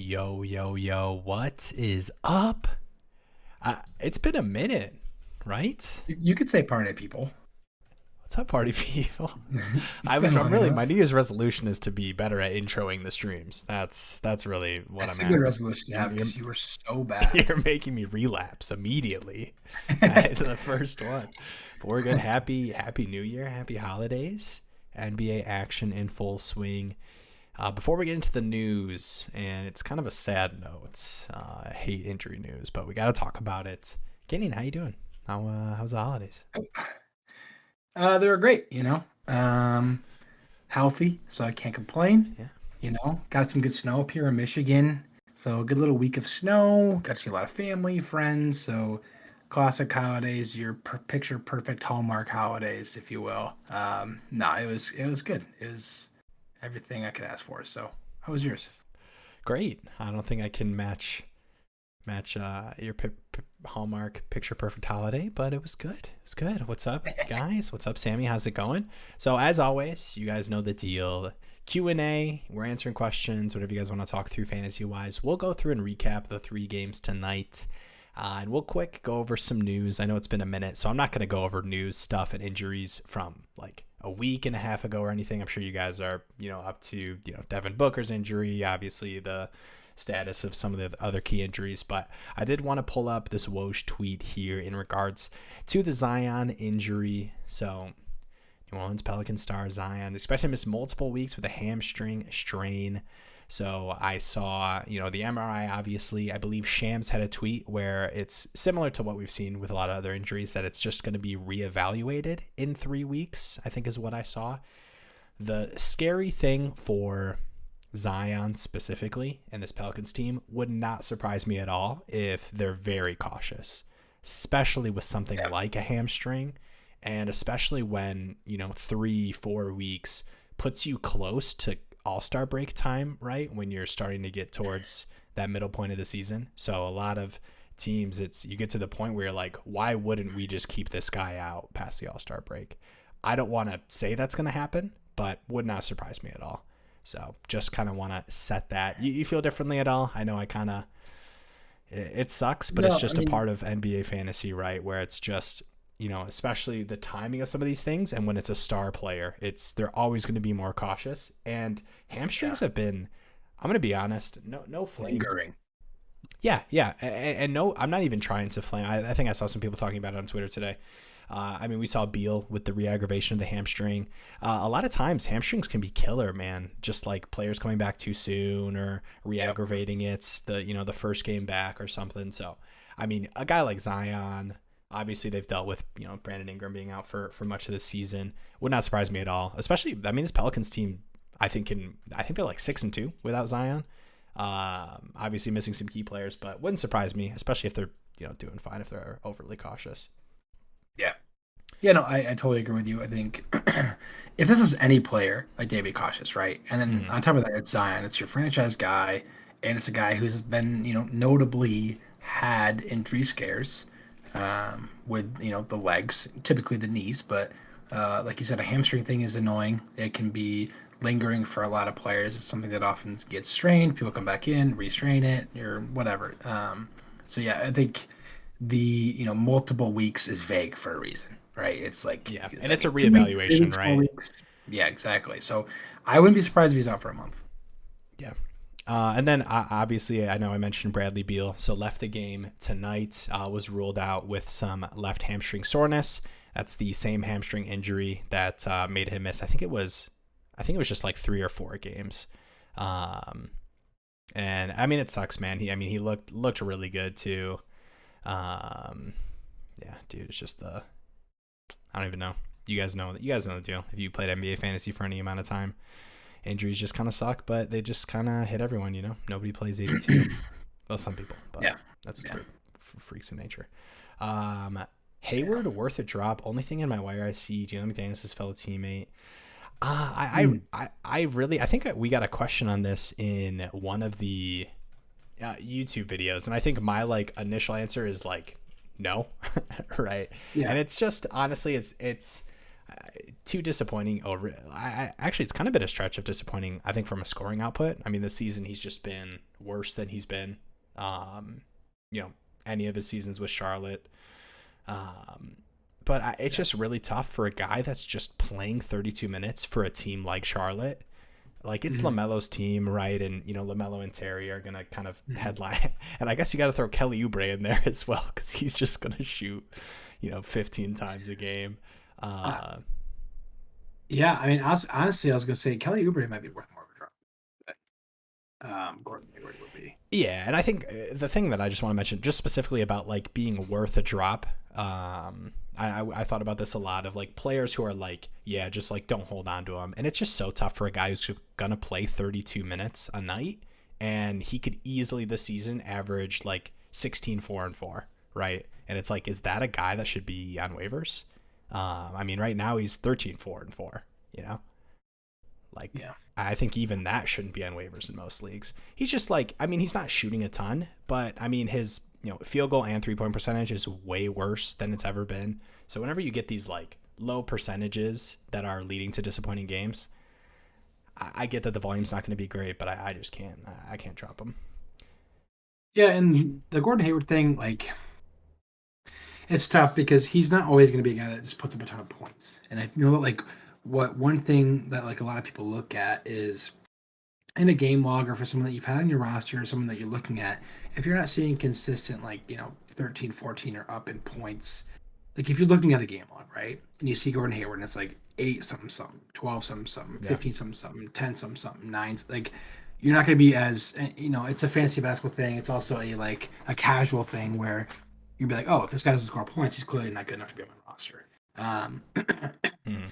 Yo, yo, yo, what is up? It's been a minute, right? You could say party people. What's up, party people? It's been I'm long really, my enough. New Year's resolution is to be better at introing the streams. That's really what That's I'm a good at. resolution to have You're, because you were so bad. you're making me relapse immediately at the first one. But we're good. Happy New Year. Happy holidays. NBA action in full swing. Before we get into the news, and it's kind of a sad note, I hate injury news, but we got to talk about it. Gideon, how you doing? How's the holidays? They were great, healthy, so I can't complain. Yeah, Got some good snow up here in Michigan. So a good little week of snow. Got to see a lot of family, friends. So classic holidays, your picture perfect Hallmark holidays, if you will. No, it was good. It was everything I could ask for. So how was yours? great. I don't think I can match your Hallmark picture perfect holiday, but it was good. It was good. What's up, guys? What's up, Sammy? How's it going? So as always, you guys know the deal. Q&A, we're answering questions, whatever you guys want to talk through fantasy wise. We'll go through and recap the 3 games tonight. And we'll quick go over some news. I know it's been a minute, so I'm not going to go over news stuff and injuries from like a week and a half ago or anything. I'm sure you guys are, up to, Devin Booker's injury, obviously the status of some of the other key injuries. But I did want to pull up this Woj tweet here in regards to the Zion injury. So New Orleans Pelicans star Zion, especially missed multiple weeks with a hamstring strain. So I saw, the MRI, obviously. I believe Shams had a tweet where it's similar to what we've seen with a lot of other injuries, that it's just going to be reevaluated in 3 weeks, I think is what I saw. The scary thing for Zion specifically and this Pelicans team would not surprise me at all if they're very cautious, especially with something Yeah. like a hamstring, and especially when, 3-4 weeks puts you close to all-star break time, right? When you're starting to get towards that middle point of the season. So a lot of teams, you get to the point where you're like, why wouldn't we just keep this guy out past the all-star break? I don't want to say that's going to happen, but would not surprise me at all. So just kind of want to set that. You feel differently at all? I know it sucks, but it's No, I just a mean, part of NBA fantasy, right? Where it's just, especially the timing of some of these things. And when it's a star player, they're always going to be more cautious. And yeah, hamstrings have been, I'm going to be honest, no flame. lingering. Yeah, yeah. And no, I'm not even trying to flame. I think I saw some people talking about it on Twitter today. We saw Beal with the re-aggravation of the hamstring. A lot of times hamstrings can be killer, man. Just like players coming back too soon or Yep. re-aggravating the first game back or something. So, a guy like Zion, obviously they've dealt with, Brandon Ingram being out for much of the season. Would not surprise me at all. Especially, this Pelicans team, I think they're like 6-2 without Zion. Obviously missing some key players, but wouldn't surprise me, especially if they're, doing fine, if they're overly cautious. Yeah. Yeah, no, I totally agree with you. I think if this is any player, like they'd be cautious, right? And then Mm-hmm. on top of that, it's Zion. It's your franchise guy, and it's a guy who's been, notably had injury scares with, the legs, typically the knees. But like you said, a hamstring thing is annoying. It can be lingering for a lot of players. It's something that often gets strained. People come back in, restrain it, or whatever. So yeah, I think the multiple weeks is vague for a reason, right? Yeah, It's and it's like a 2 weeks, three reevaluation, weeks, four right? weeks. Yeah, exactly. So I wouldn't be surprised if he's out for a month. Yeah. And then obviously, I know I mentioned Bradley Beal, so left the game tonight. Was ruled out with some left hamstring soreness. That's the same hamstring injury that made him miss. I think it was just like 3 or 4 games. Um, and it sucks, man. He looked really good too. Um, yeah, dude, it's just I don't even know. You guys know the deal. If you played NBA fantasy for any amount of time, injuries just kind of suck, but they just kind of hit everyone. Nobody plays 82. Well, some people, but Yeah, that's yeah. great. Freaks of nature. Um, Hayward worth a drop. Only thing in my wire I see Jalen McDaniels, his fellow teammate. Mm. I really, I think we got a question on this in one of the YouTube videos, and I think my like initial answer is like no, right? Yeah. And it's just honestly, it's Too disappointing. Actually, it's kind of been a stretch of disappointing, I think, from a scoring output. I mean, this season he's just been worse than he's been, um, any of his seasons with Charlotte. But it's just really tough for a guy that's just playing 32 minutes for a team like Charlotte. Like, it's LaMelo's team, right? And, LaMelo and Terry are going to kind of headline. And I guess you got to throw Kelly Oubre in there as well, because he's just going to shoot, 15 times a game. Yeah, I mean, honestly, I was gonna say Kelly Oubre might be worth more of a drop. Gordon Hayward would be. Yeah, and I think the thing that I just want to mention, just specifically about like being worth a drop, I thought about this a lot of like players who are like, yeah, just like don't hold on to him, and it's just so tough for a guy who's gonna play 32 minutes a night, and he could easily this season average like 16, 4, and 4, right? And it's like, is that a guy that should be on waivers? I mean, right now he's 13, 4, and 4, Like, Yeah. I think even that shouldn't be on waivers in most leagues. He's just like, I mean, he's not shooting a ton, but I mean, his, field goal and 3-point percentage is way worse than it's ever been. So whenever you get these like low percentages that are leading to disappointing games, I get that the volume's not going to be great, but I just can't, I can't drop him. Yeah, and the Gordon Hayward thing, like, it's tough because he's not always going to be a guy that just puts up a ton of points. And I know, like, one thing that like a lot of people look at is in a game log or for someone that you've had on your roster or someone that you're looking at, if you're not seeing consistent, like, 13, 14 or up in points, like if you're looking at a game log, right, and you see Gordon Hayward and it's like 8 something something, 12 something something, 15 something something, 10 something something, 9, like, you're not going to be as, it's a fantasy basketball thing. It's also a casual thing where you'd be like, oh, if this guy doesn't score points, he's clearly not good enough to be on my roster.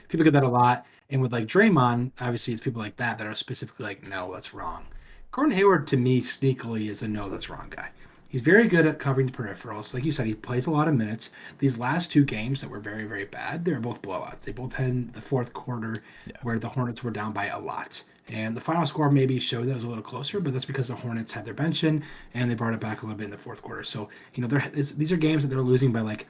People get that a lot. And with like Draymond, obviously it's people like that are specifically like, no, that's wrong. Gordon Hayward, to me, sneakily is a no, that's wrong guy. He's very good at covering the peripherals. Like you said, he plays a lot of minutes. These last 2 games that were very, very bad, they're both blowouts. They both had in the fourth quarter where the Hornets were down by a lot. And the final score maybe showed that it was a little closer, but that's because the Hornets had their bench in and they brought it back a little bit in the fourth quarter. So, these are games that they're losing by like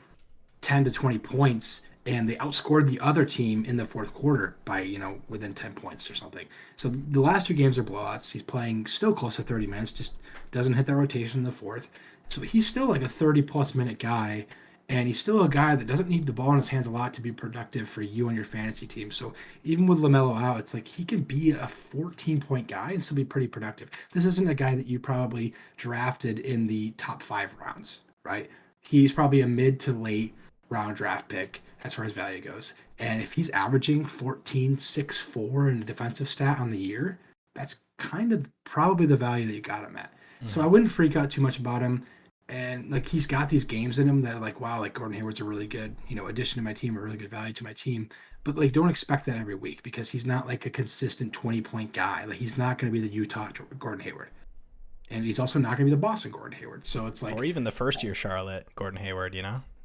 10 to 20 points, and they outscored the other team in the fourth quarter by, within 10 points or something. So the last 2 games are blowouts. He's playing still close to 30 minutes, just doesn't hit that rotation in the fourth. So he's still like a 30-plus minute guy, and he's still a guy that doesn't need the ball in his hands a lot to be productive for you and your fantasy team. So even with LaMelo out, it's like he can be a 14-point guy and still be pretty productive. This isn't a guy that you probably drafted in the top 5 rounds, right? He's probably a mid to late round draft pick as far as value goes. And if he's averaging 14, 6, 4 in a defensive stat on the year, that's kind of probably the value that you got him at. Mm-hmm. So I wouldn't freak out too much about him. And like he's got these games in him that are like, wow, like Gordon Hayward's a really good, addition to my team, a really good value to my team. But like, don't expect that every week because he's not like a consistent 20-point guy. Like he's not going to be the Utah Gordon Hayward. And he's also not going to be the Boston Gordon Hayward. So it's like, or even the first year Charlotte Gordon Hayward,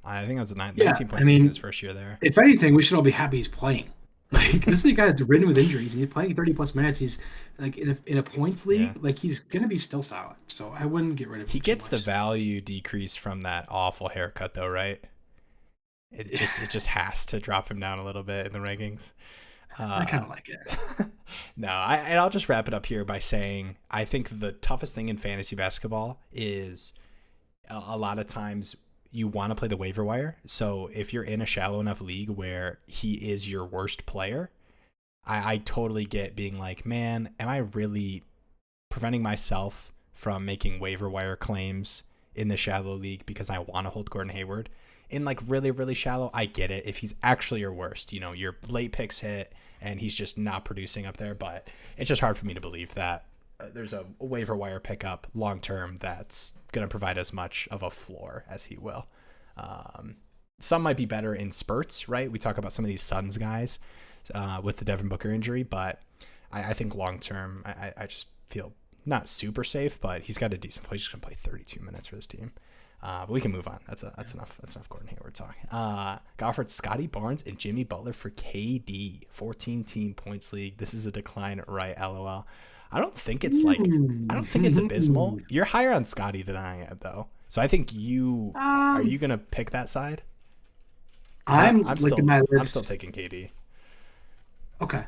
I think it was a 19-point season his first year there. If anything, we should all be happy he's playing. Like this is a guy that's ridden with injuries, and he's playing 30-plus minutes. He's like in a points league, like he's gonna be still solid. So I wouldn't get rid of him. He gets the value decrease from that awful haircut, though, right? It just has to drop him down a little bit in the rankings. I kind of like it. No, and I'll just wrap it up here by saying I think the toughest thing in fantasy basketball is a lot of times you want to play the waiver wire. So if you're in a shallow enough league where he is your worst player, I totally get being like, man, am I really preventing myself from making waiver wire claims in the shallow league because I want to hold Gordon Hayward? In like really, really shallow, I get it. If he's actually your worst, your late picks hit and he's just not producing up there, but it's just hard for me to believe that there's a waiver wire pickup long term that's going to provide as much of a floor as he will. Some might be better in spurts, right? We talk about some of these Suns guys with the Devin Booker injury, but I think long term, I just feel not super safe, but he's got a decent play. He's just going to play 32 minutes for his team. But we can move on. That's enough. That's enough Gordon Hayward talk. Gofford, Scotty Barnes, and Jimmy Butler for KD. 14-team points league. This is a decline, right? LOL. I don't think it's abysmal. You're higher on Scotty than I am, though. So I think are you gonna pick that side? Because I'm licking my I'm still lips. taking KD. Okay.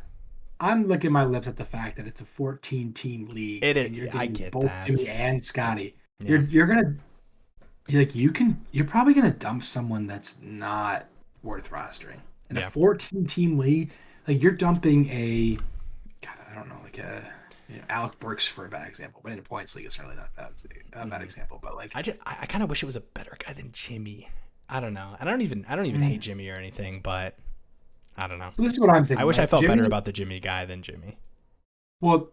I'm licking my lips at the fact that it's a 14 team league and you're I getting get both Jimmy that. and Scotty. Yeah. You're gonna you're probably gonna dump someone that's not worth rostering. In a Yeah. 14 team league, like you're dumping a God, I don't know, like a Alec Burks for a bad example, but in a points league, it's really not a bad Hmm. example. But like, I kind of wish it was a better guy than Jimmy. I don't know. I don't even hate mm. Jimmy or anything, but I don't know. So this is what I'm I thinking, wish I right? felt better Jimmy, about the Jimmy guy than Jimmy. well,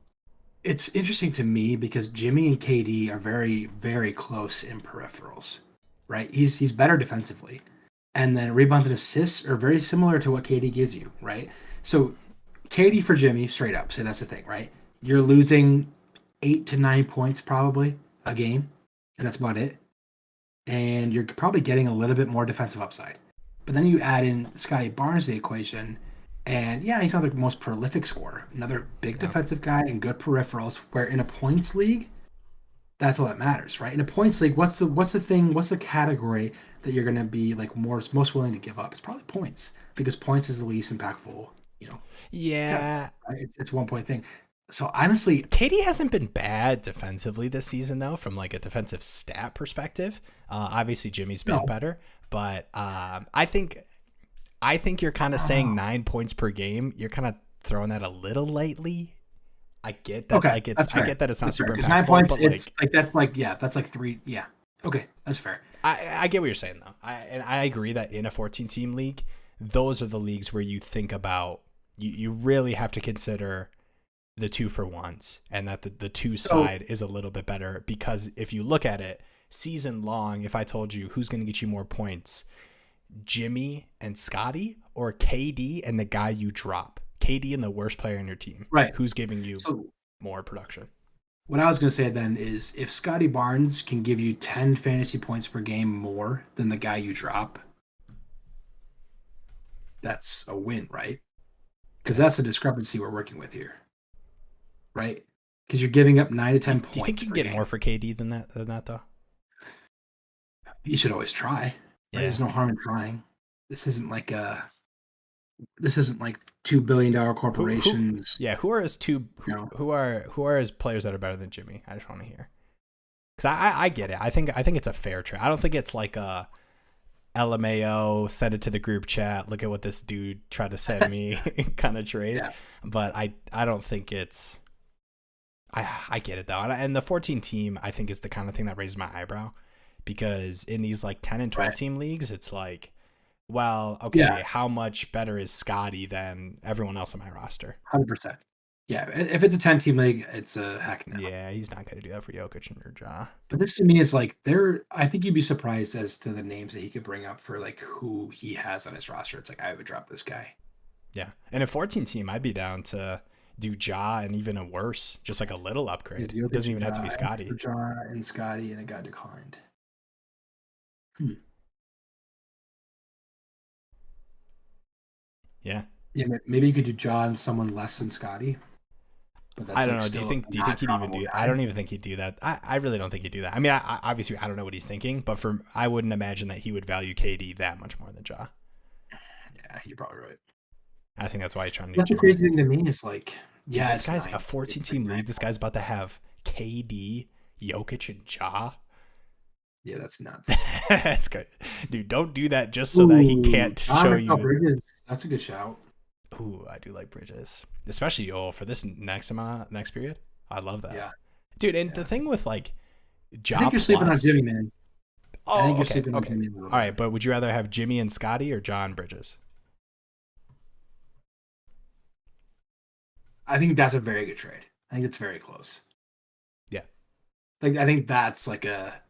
it's interesting to me because Jimmy and KD are very, very close in peripherals, right? He's better defensively, and then rebounds and assists are very similar to what KD gives you, right? So KD for Jimmy, straight up. So that's the thing, right? You're losing 8 to 9 points probably a game, and that's about it. And you're probably getting a little bit more defensive upside. But then you add in Scotty Barnes to the equation, and yeah, he's not the most prolific scorer. Another big Yeah. defensive guy and good peripherals. Where in a points league, that's all that matters, right? In a points league, what's the thing? What's the category that you're going to be like most willing to give up? It's probably points because points is the least impactful, you know, category. Yeah. Right? It's 1 point thing. So honestly, Katie hasn't been bad defensively this season, though, from like a defensive stat perspective. Obviously, Jimmy's been no. better, but I think you're kind of saying 9 points per game. You're kind of throwing that a little lightly. I get that, Okay, like that's I fair. get that it's not That's fair super because nine impactful, points, but it's like like that's like yeah, that's like three. Yeah, okay, that's fair. I get what you're saying though. I agree that in a 14 team league, those are the leagues where you think about you really have to consider the 2-for-1s and that the two So side is a little bit better because if you look at it season long, if I told you who's going to get you more points, Jimmy and Scotty or KD and the guy you drop, KD and the worst player in your team, right. who's giving you So more production? what I was gonna say then is if Scotty Barnes can give you 10 fantasy points per game more than the guy you drop, that's a win, right? Because Yeah. that's a discrepancy we're working with here, right? Because you're giving up 9 to 10 Do you think points you can per get game. more for KD than that though? You should always try, right? Yeah. There's no harm in trying. This isn't like a this isn't like $2 billion Who corporations, yeah, who are his two you know. who are his players that are better than Jimmy? I just want to hear. Cuz I get it. I think it's a fair trade. I don't think it's like a LMAO, send it to the group chat. Look at what this dude tried to send me kind of trade. Yeah, But I don't think it's I get it though. And the 14 team I think is the kind of thing that raises my eyebrow because in these like 10 and 12 right. team leagues it's like well, Yeah, okay, how much better is Scotty than everyone else on my roster? 100%. Yeah, if it's a 10 team league, it's a heck no. Yeah, he's not going to do that for Jokic and Nurja. But this to me is like there. I think you'd be surprised as to the names that he could bring up for like who he has on his roster. It's like I would drop this guy. Yeah. And a 14 team, I'd be down to do Ja and even a worse, just like a little Is upgrade. It Jokic doesn't and even have to Ja, be Scotty. and Ja and Scotty, and a guy declined. Hmm. Yeah. Yeah, maybe you could do Ja and someone less than Scotty, but I that's don't like know. still a Do you think not he'd even droppable do? I guy. don't even think he'd do that. I really don't think he'd do that. I mean, obviously I don't know what he's thinking, but I wouldn't imagine that he would value KD that much more than Ja. Yeah, you're probably right. I think that's why he's trying to do That's the Jimmy. crazy thing to me is like, Dude, yeah, this it's guy's a nine. It's 14 like team nine league. This guy's points. about to have KD, Jokic, and Ja. Yeah, that's nuts. That's good, dude. Don't do that just so that he Ooh, can't John show Michael you. Bridges. That's a good shout. Ooh, I do like Bridges, especially for this next period. I love that, Yeah, dude. And the yeah. thing with like I Ja think you're sleeping on plus. Jimmy, man. I Oh, think you're okay, sleeping on okay, Jimmy a little all bit. right. But would you rather have Jimmy and Scotty or John Bridges? I think that's a very good trade. I think it's very close. Yeah, Like I think that's like a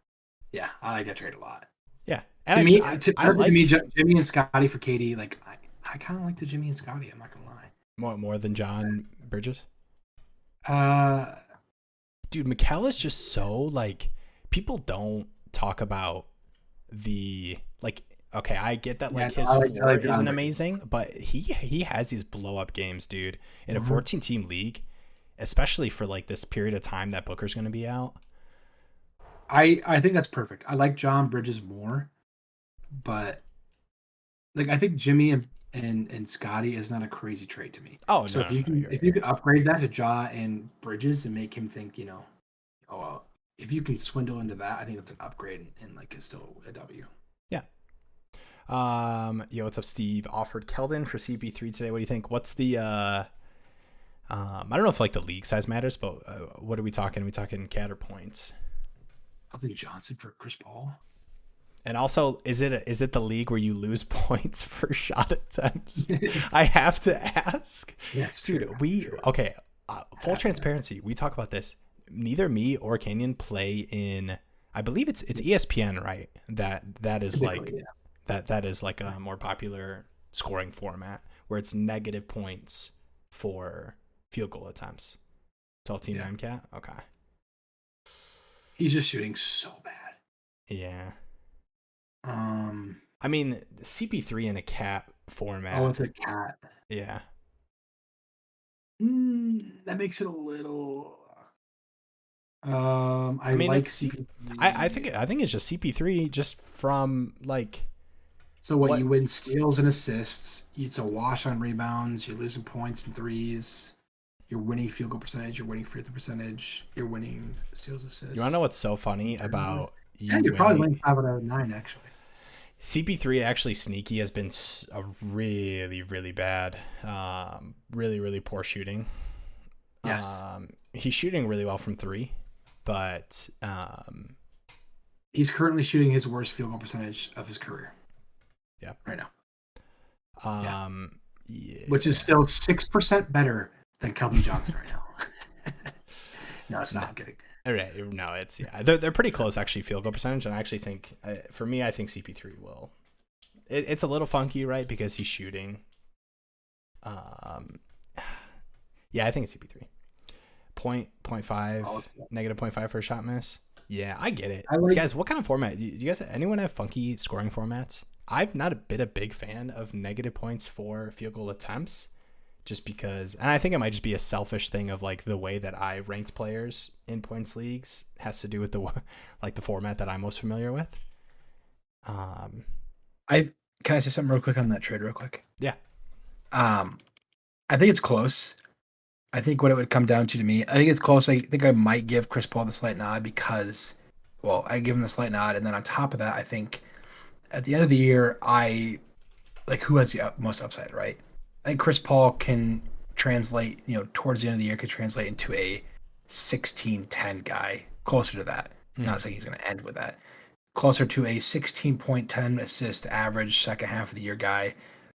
yeah. I like that trade a lot. yeah. And To actually, me, I honestly, to me, like Jimmy and Scotty for KD. Like I kind of like the Jimmy and Scotty. I'm not gonna lie. more than John Bridges. Uh, Dude, Mikal is just so like people don't talk about the like okay, I get that yeah, like no, his I floor like John isn't Bridges. amazing, but he has these blow up games, dude. In a Mhm. 14 team league, especially for like this period of time that Booker's going to be out. I think that's perfect. I like John Bridges more, but like I think Jimmy and Scotty is not a crazy trade to me. Oh So no, no, no, if you could upgrade that to Ja and Bridges and make him think, oh well, if you can swindle into that, I think that's an upgrade and like it's still a W. yeah. Yo, what's up, Steve? Offered Keldon for CP3 today. What do you think? What's the I don't know if like the league size matters, but what are we talking? Are we talking cat or points? Keldon Johnson for Chris Paul. And also, is it the league where you lose points for shot attempts? I have to ask, Yes, dude. Okay. Full transparency. We talk about this. Neither me or Kenyon play in. I believe it's ESPN, right? That is like that is like a more popular scoring format where it's negative points for field goal attempts. 12 team 9 cat. Okay. He's just shooting so bad. Yeah. I mean, CP3 in a cat format. Oh, it's a cat. Yeah. That makes it a little. I mean, like it's CP3. I think it's just CP3 just from like. So what you win steals and assists. It's a wash on rebounds. You're losing points and threes. You're winning field goal percentage. You're winning free throw percentage. You're winning steals, assists. You want to know what's so funny about you? You're probably winning 5 out of 9 actually. CP3 actually sneaky has been a really, really bad, really, really poor shooting. Yes. He's shooting really well from 3, but he's currently shooting his worst field goal percentage of his career. Yeah. Right now. Yeah. Which is still 6% better than Keldon Johnson right now. No, it's not. I'm kidding. All right. No, it's they're pretty close actually field goal percentage, and I actually think for me I think CP3 will. It's a little funky, right? Because he's shooting. Yeah, I think it's CP3. 0.5 negative 0.5 for a shot miss. Yeah, I get it. Guys, what kind of format? Do you guys anyone have funky scoring formats? I've not been a big fan of negative points for field goal attempts. Just because, and I think it might just be a selfish thing of like the way that I ranked players in points leagues has to do with the format that I'm most familiar with. Can I say something real quick on that trade real quick? Yeah. I think it's close. I think what it would come down to me, I think it's close. I think I might give Chris Paul the slight nod because, well, I give him the slight nod, and then on top of that, I think at the end of the year, who has the most upside, right? I think Chris Paul can translate, towards the end of the year, could translate into a 16-10 guy, closer to that. I'm not saying he's going to end with that. Closer to a 16.10 assist average second half of the year guy,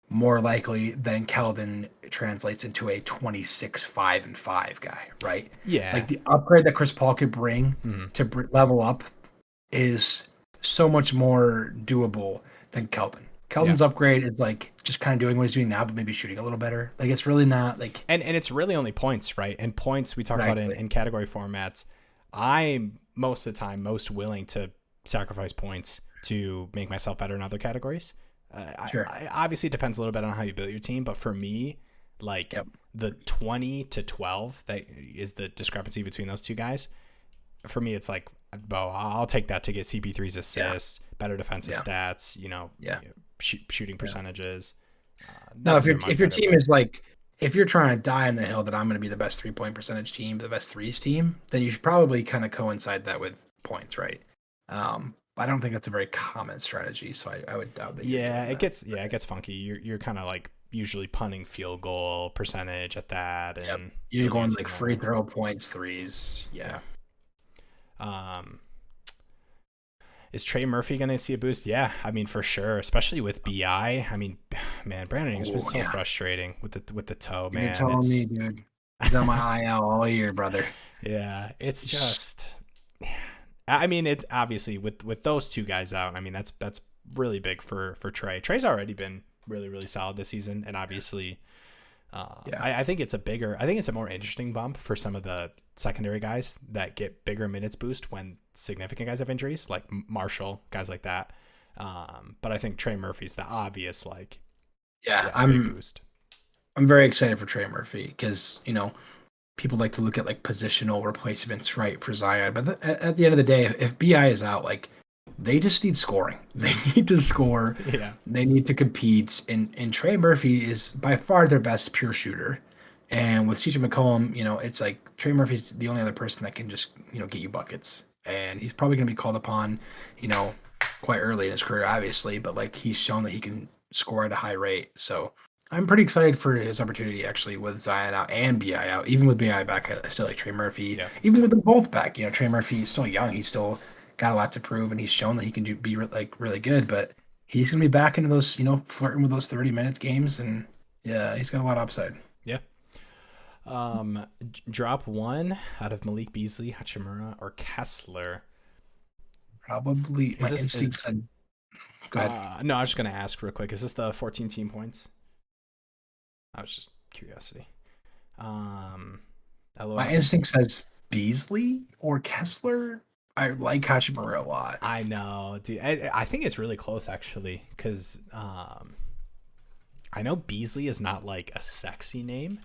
more likely than Keldon translates into a 26-5-5 guy, right? Yeah. Like the upgrade that Chris Paul could bring to level up is so much more doable than Keldon. Keldon's upgrade is like just kind of doing what he's doing now, but maybe shooting a little better. Like it's really not like, and it's really only points, right? And points we talk about in category formats. I'm most of the time most willing to sacrifice points to make myself better in other categories. Sure. Obviously, it depends a little bit on how you build your team, but for me, like the 20 to 12, that is the discrepancy between those two guys. For me, it's like, I'll take that to get CP3's assists, better defensive stats, shooting percentages. No, if your team is like, if you're trying to die on the hill that I'm going to be the best 3-point percentage team, the best threes team, then you should probably kind of coincide that with points, right? I don't think that's a very common strategy, so I would doubt that. It gets funky. You're kind of like usually punting field goal percentage at that, and you're going like free throw points, threes. Is Trey Murphy going to see a boost? Yeah, I mean for sure, especially with BI. I mean, man, Brandon Ingram's been so frustrating with the toe, man. You're telling me, dude. He's on my IL all year, brother. Yeah, it's just. I mean, it obviously with those two guys out. I mean, that's really big for Trey. Trey's already been really, really solid this season, and obviously, I think it's a more interesting bump for some of the secondary guys that get bigger minutes boost when significant guys have injuries, like Marshall, guys like that. But I think Trey Murphy's the obvious big boost. I'm very excited for Trey Murphy because people like to look at like positional replacements, right, for Zion. But at the end of the day, if BI is out, like they just need scoring. They need to score. Yeah. They need to compete. And Trey Murphy is by far their best pure shooter. And with CJ McCollum, it's like Trey Murphy's the only other person that can just, get you buckets. And he's probably going to be called upon, you know, quite early in his career, obviously, but like he's shown that he can score at a high rate. So I'm pretty excited for his opportunity actually with Zion out and BI out. Even with BI back, I still like Trey Murphy. Yeah. Even with them both back, Trey Murphy is still young. He's still got a lot to prove, and he's shown that he can be like really good. But he's gonna be back into those, flirting with those 30 minute games, and yeah, he's got a lot of upside. Yeah. Drop one out of Malik Beasley, Hachimura, or Kessler. Probably my Is this instinct said. Go ahead. no, I was just gonna ask real quick. Is this the 14 team points? I was just curiosity. LOL. My instinct says Beasley or Kessler. I like Hachimura a lot. I know, dude. I think it's really close actually, because I know Beasley is not like a sexy name,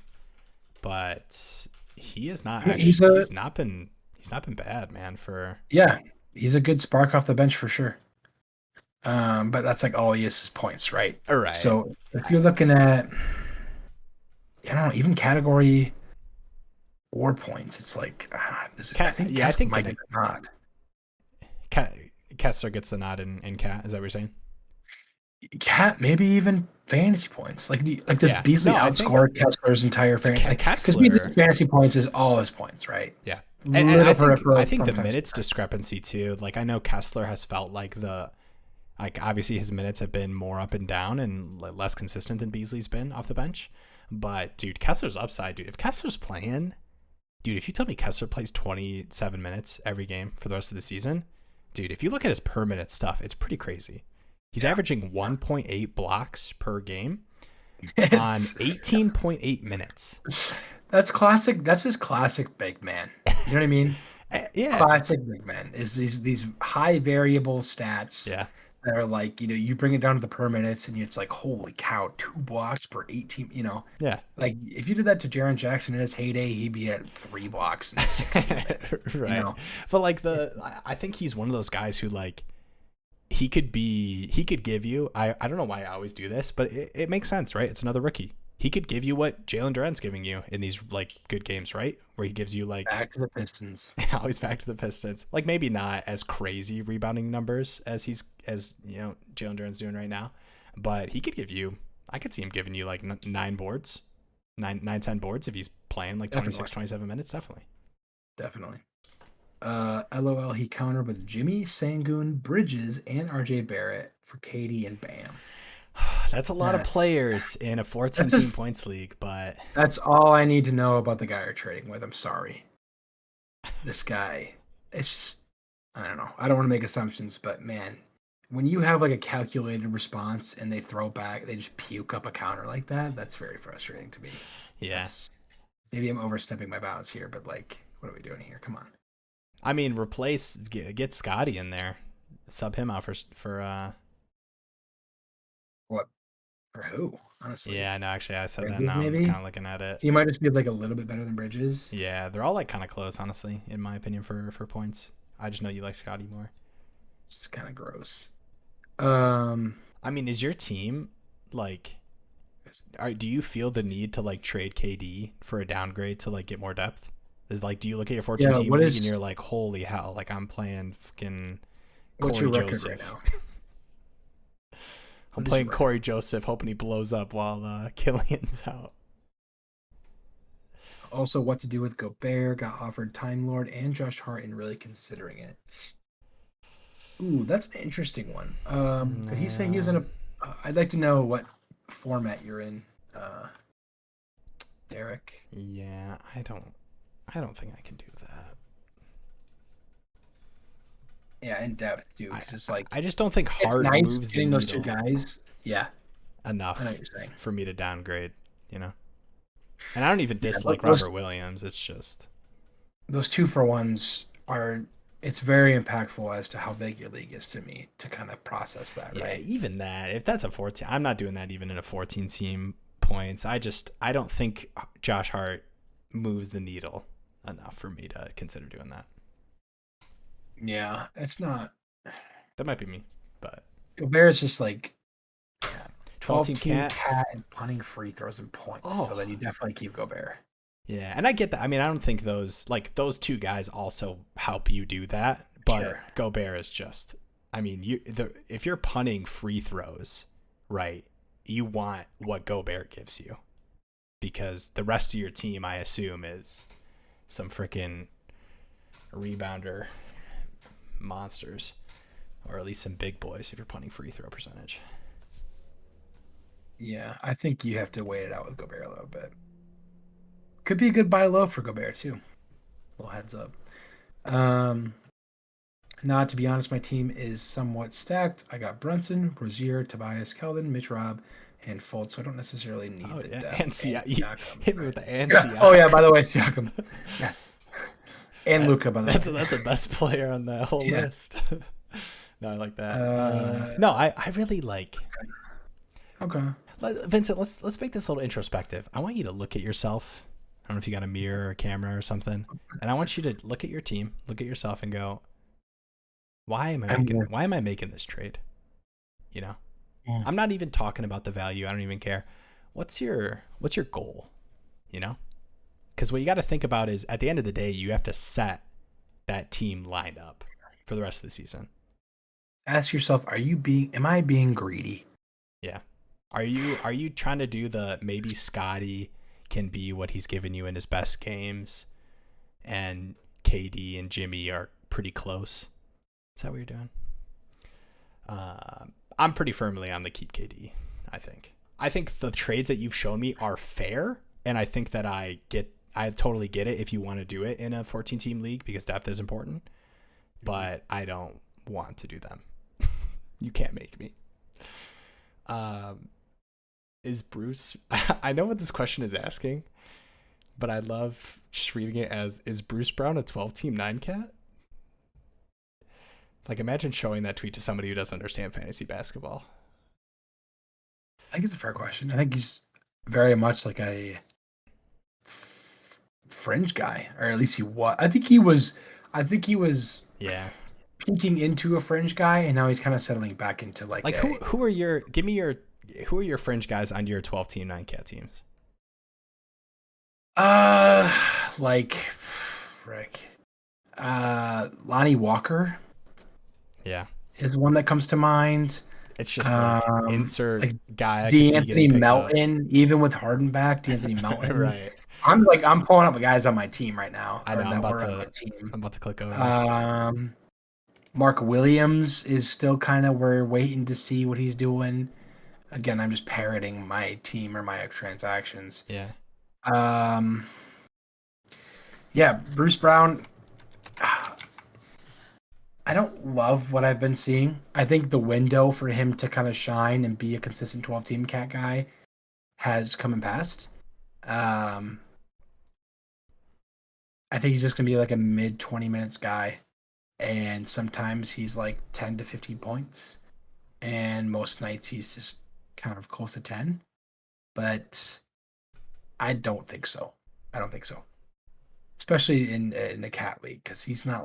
but he is not. Actually, he's not been bad, man. Yeah, he's a good spark off the bench for sure. But that's like all he is points, right? All right. So if you're looking at, I don't know, even category or points, it's like I think Kessler might get the nod. Kessler gets the nod in Cat. Is that what you're saying? Cat, maybe even fantasy points. Like does Beasley outscore Kessler's entire fantasy? Because Beasley's fantasy points is all his points, right? Yeah. And I think the minutes discrepancy too. Like I know Kessler has felt like obviously his minutes have been more up and down and less consistent than Beasley's been off the bench. But dude, Kessler's upside, dude. If Kessler's playing, dude, if you tell me Kessler plays 27 minutes every game for the rest of the season, dude, if you look at his per minute stuff, it's pretty crazy. He's averaging 1.8 blocks per game on 18.8 minutes. That's classic. That's his classic big man. You know what I mean? Yeah. Classic big man is these high variable stats. Yeah. That are like, you bring it down to the per minutes and it's like, holy cow, 2 blocks per 18, Yeah. Like if you did that to Jaren Jackson in his heyday, he'd be at 3 blocks in 16 minutes. Right. But like I think he's one of those guys who like, he could give you, I don't know why I always do this, but it makes sense, right? It's another rookie. He could give you what Jalen Duren's giving you in these like good games, right? Where he gives you like back to the Pistons. Always back to the Pistons. Like maybe not as crazy rebounding numbers as Jalen Duren's doing right now, but he could give you. I could see him giving you like 9 boards, 10 boards if he's playing like 26, 27 minutes. Definitely. LOL. He countered with Jimmy, Sangoon, Bridges, and RJ Barrett for KD and Bam. That's a lot of players in a 14-team points league, but that's all I need to know about the guy you're trading with. I'm sorry. This guy, it's just, I don't know. I don't want to make assumptions, but man, when you have like a calculated response and they throw back, they just puke up a counter like that, that's very frustrating to me. Yeah. Maybe I'm overstepping my bounds here, but like, what are we doing here? Come on. I mean, get Scotty in there. Sub him out for what? For who? Honestly. Yeah, no, actually I said Bridges, that now. Maybe? I'm kind of looking at it. He might just be like a little bit better than Bridges. Yeah, they're all like kind of close, honestly, in my opinion, for points. I just know you like Scotty more. It's just kind of gross. I mean, is your team like, do you feel the need to like trade KD for a downgrade to like get more depth? Is like, do you look at your 14 team league and you're like, holy hell, like I'm playing fucking Corey Joseph right now? I'm playing Corey Joseph, hoping he blows up while Killian's out. Also, what to do with Gobert? Got offered Time Lord and Josh Hart, and really considering it. Ooh, that's an interesting one. Did he say he was in a? I'd like to know what format you're in, Derek. Yeah, I don't think I can do that. Yeah, in depth too. It's like I just don't think Hart nice moves getting those 2 guys. Yeah, enough for me to downgrade. And I don't even dislike Robert Williams. It's just those 2-for-1s are. It's very impactful as to how big your league is to me to kind of process that. Yeah, right? Even that. If that's a 14, I'm not doing that even in a 14 team points. I don't think Josh Hart moves the needle enough for me to consider doing that. Yeah, it's not. That might be me, but Gobert is just like 12 team 12-team cat. cat and punting free throws and points. Oh. So then you definitely keep Gobert. Yeah, and I get that. I mean, I don't think those two guys also help you do that, but Sure. Gobert is just. I mean, if you're punting free throws, right, you want what Gobert gives you, because the rest of your team, I assume, is some freaking rebounder monsters, or at least some big boys if you're punting free throw percentage. Yeah, I think you have to wait it out with Gobert a little bit. Could be a good buy low for Gobert too. Little heads up. Now, to be honest, my team is somewhat stacked. I got Brunson, Rozier, Tobias, Keldon, Mitch Rob, and Fultz, so I don't necessarily need the depth. And Siakam. Hit me with the and yeah. Siakam. Oh yeah, by the way, Siakam. Yeah. And Luka, by the way. That's the best player on that whole list. No, I like that. No, I really like. Okay. Vincent, let's make this a little introspective. I want you to look at yourself. I don't know if you got a mirror or a camera or something, and I want you to look at your team, look at yourself, and go, why am I making this trade? You know, I'm not even talking about the value. I don't even care. What's your goal? You know, because what you got to think about is, at the end of the day, you have to set that team lined up for the rest of the season. Ask yourself, am I being greedy? Yeah. Are you trying to do the maybe Scotty can be what he's given you in his best games, and KD and Jimmy are pretty close? Is that what you're doing? I'm pretty firmly on the keep KD. I think the trades that you've shown me are fair, and I think that I totally get it if you want to do it in a 14-team league, because depth is important, but I don't want to do them. You can't make me. Is Bruce... I know what this question is asking, but I love just reading it as, is Bruce Brown a 12-team 9-cat? Like, imagine showing that tweet to somebody who doesn't understand fantasy basketball. I think it's a fair question. I think he's very much like a fringe guy, or at least he was. I think he was Yeah. peeking into a fringe guy, and now he's kind of settling back into like who are your fringe guys on your 12-team 9-cat teams? Like Rick. Lonnie Walker. Yeah. Is one that comes to mind. It's just like insert like guy. D'Anthony Melton, even with Harden back, D'Anthony Melton. Right. I'm pulling up guys on my team right now. I know. I'm about to click over. Mark Williams is still kind of, we're waiting to see what he's doing. Again, I'm just parroting my team or my transactions. Yeah. Yeah, Bruce Brown. I don't love what I've been seeing. I think the window for him to kind of shine and be a consistent 12-team cat guy has come and passed. I think he's just going to be like a mid 20 minutes guy. And sometimes he's like 10 to 15 points. And most nights he's just kind of close to 10. But I don't think so. Especially in the cat league, because he's not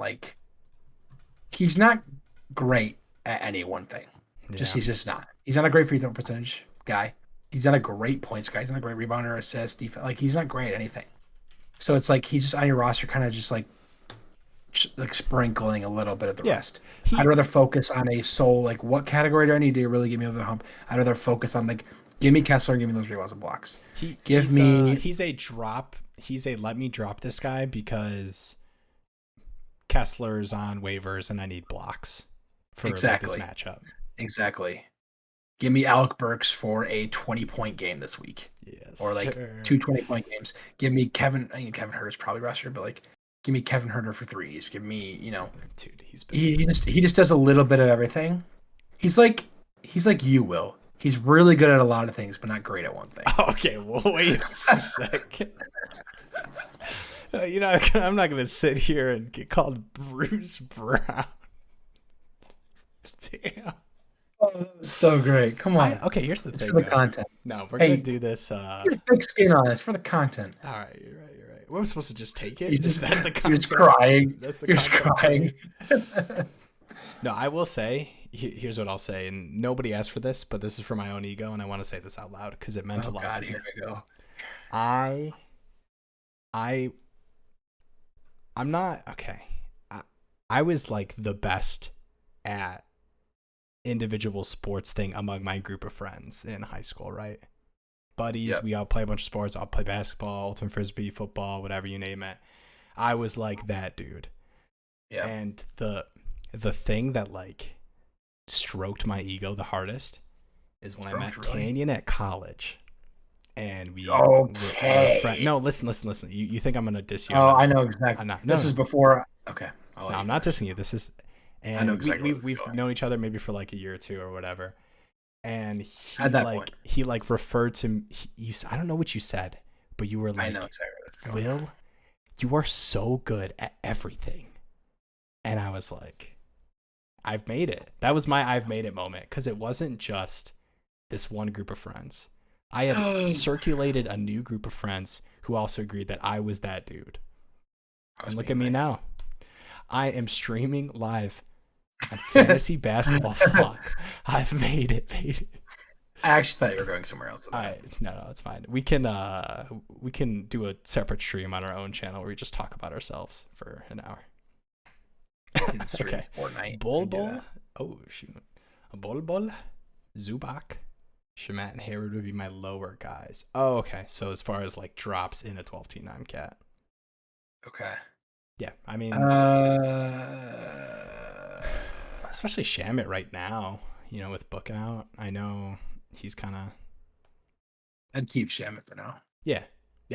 great at any one thing. Yeah. He's just not. He's not a great free throw percentage guy. He's not a great points guy. He's not a great rebounder, assist, defense. Like, he's not great at anything. So it's like he's just on your roster, kind of just like sprinkling a little bit of the rest. I'd rather focus on a soul. Like, what category do I need to really get me over the hump? I'd rather focus on, like, give me Kessler and give me those rebounds and blocks. He's a let me drop this guy because Kessler's on waivers and I need blocks for this matchup. Exactly. Give me Alec Burks for a 20-point game this week. Yes. Or like 2 20-point games. Give me Kevin Huerter's probably rostered, but like give me Kevin Huerter for threes. Give me, dude, he just does a little bit of everything. He's like you, Will. He's really good at a lot of things, but not great at one thing. Okay, well, wait a second. I'm not going to sit here and get called Bruce Brown. Damn. Oh, that was so great. Come on. Okay, here's the thing. For the content. No, we're going to do this. Get thick skin on this for the content. All right, you're right. What am I supposed to just take it? Is that the content? You're just crying. That's the You're just crying. No, I will say, here's what I'll say, and nobody asked for this, but this is for my own ego, and I want to say this out loud because it meant a Oh lot to God, me. here we go. I I I'm not okay. I was like the best at individual sports thing among my group of friends in high school, right? Buddies, Yep. we all play a bunch of sports. I'll play basketball, ultimate frisbee, football, whatever you name it. I was like that dude. Yeah. And the thing that like stroked my ego the hardest is when I met Really? Canyon at college. And we're friends. Okay. No, listen. You think I'm gonna diss you? Oh, I know exactly. I'm not. No, This is before. Okay. I'll let no, you I'm not finish. dissing you. This is, I know and exactly where this is we've going. known each other maybe for like a year or two or whatever. And At that point, he like referred to you. I don't know what you said, but you were I know like, exactly where this is going. Will, you are so good at everything. And I was like, I've made it. That was my I've made it moment because it wasn't just this one group of friends. I had circulated a new group of friends who also agreed that I was that dude. And look at me now. I am streaming live on Fantasy Basketball Flock. I've made it, baby. I actually thought you were going somewhere else. No, it's fine. We can do a separate stream on our own channel where we just talk about ourselves for an hour. Okay. Fortnite. Bol. Oh shoot. Bol. Zubac. Shamat and Hayward would be my lower guys. Oh, okay. So as far as like drops in a 12-team non-cat. Okay. Yeah, I mean, especially Shamit right now, with Book out. I know he's kind of. I'd keep Shamit for now. Yeah,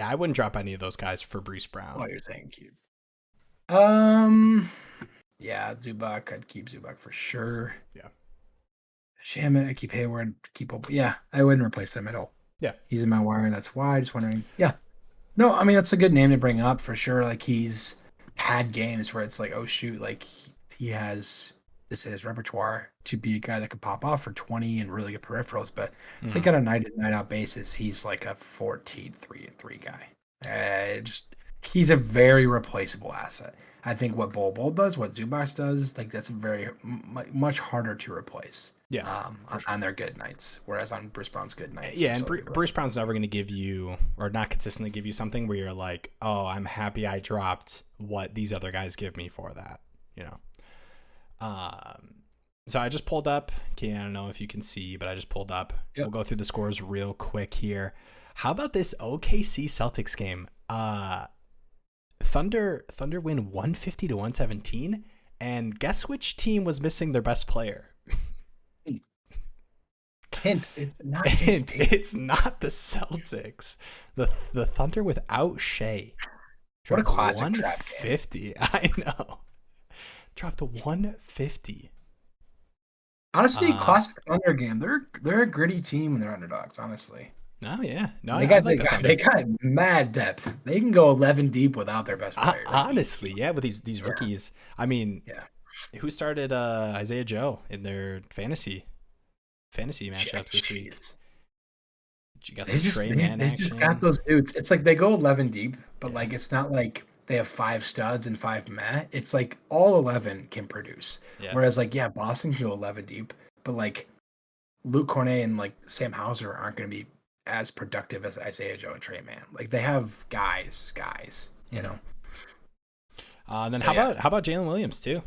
I wouldn't drop any of those guys for Bruce Brown. Oh, you're saying keep. Yeah, Zubac. I'd keep Zubac for sure. Yeah. Shamit, I keep Hayward. Yeah, I wouldn't replace them at all. Yeah. He's in my wire. That's why. Just wondering. Yeah. No, I mean, that's a good name to bring up for sure. Like, he's had games where it's like, oh, shoot, like, he has this in his repertoire to be a guy that could pop off for 20 and really good peripherals. But I think on a night-in, night-out basis, he's like a 14, 3-3 guy. He's a very replaceable asset. I think what Bol does, what Zubac does, like, that's much harder to replace. Yeah, on their good nights, whereas on Bruce Brown's good nights. Yeah, and Bruce Brown's never going to give you, or not consistently give you something where you're like, oh, I'm happy I dropped what these other guys give me for that, So I just pulled up. Okay, I don't know if you can see, but I just pulled up. Yep. We'll go through the scores real quick here. How about this OKC Celtics game? Thunder win 150-117, and guess which team was missing their best player? Hint, it's not the Celtics. The Thunder without Shea. What a classic 150. I know. Dropped to 150. Honestly, classic Thunder game. They're a gritty team and they're underdogs, honestly. Oh yeah. No, they got mad depth. They can go 11 deep without their best player. Honestly, yeah, with these rookies. I mean, who started Isaiah Joe in their fantasy matchups this week? You got some Trey Man action. They just got those dudes. It's like they go 11 deep, but like it's not like they have 5 studs and 5 mat. It's like all 11 can produce. Yeah. Whereas like Boston can go 11 deep, but like Luke Cornet and like Sam Hauser aren't going to be as productive as Isaiah Joe and Trey Man. Like they have guys, you know. And then how about Jalen Williams too?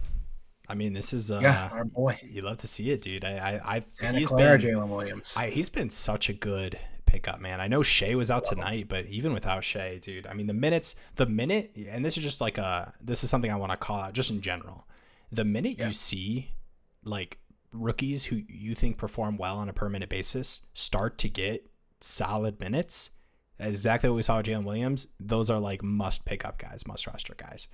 I mean, this is our boy. You love to see it, dude. Jalen Williams. He's been such a good pickup, man. I know Shea was out tonight, but even without Shea, dude, I mean, the minute, and this is just like this is something I want to call out just in general. The minute you see like rookies who you think perform well on a per minute basis start to get solid minutes, exactly what we saw with Jalen Williams, those are like must pick up guys, must roster guys.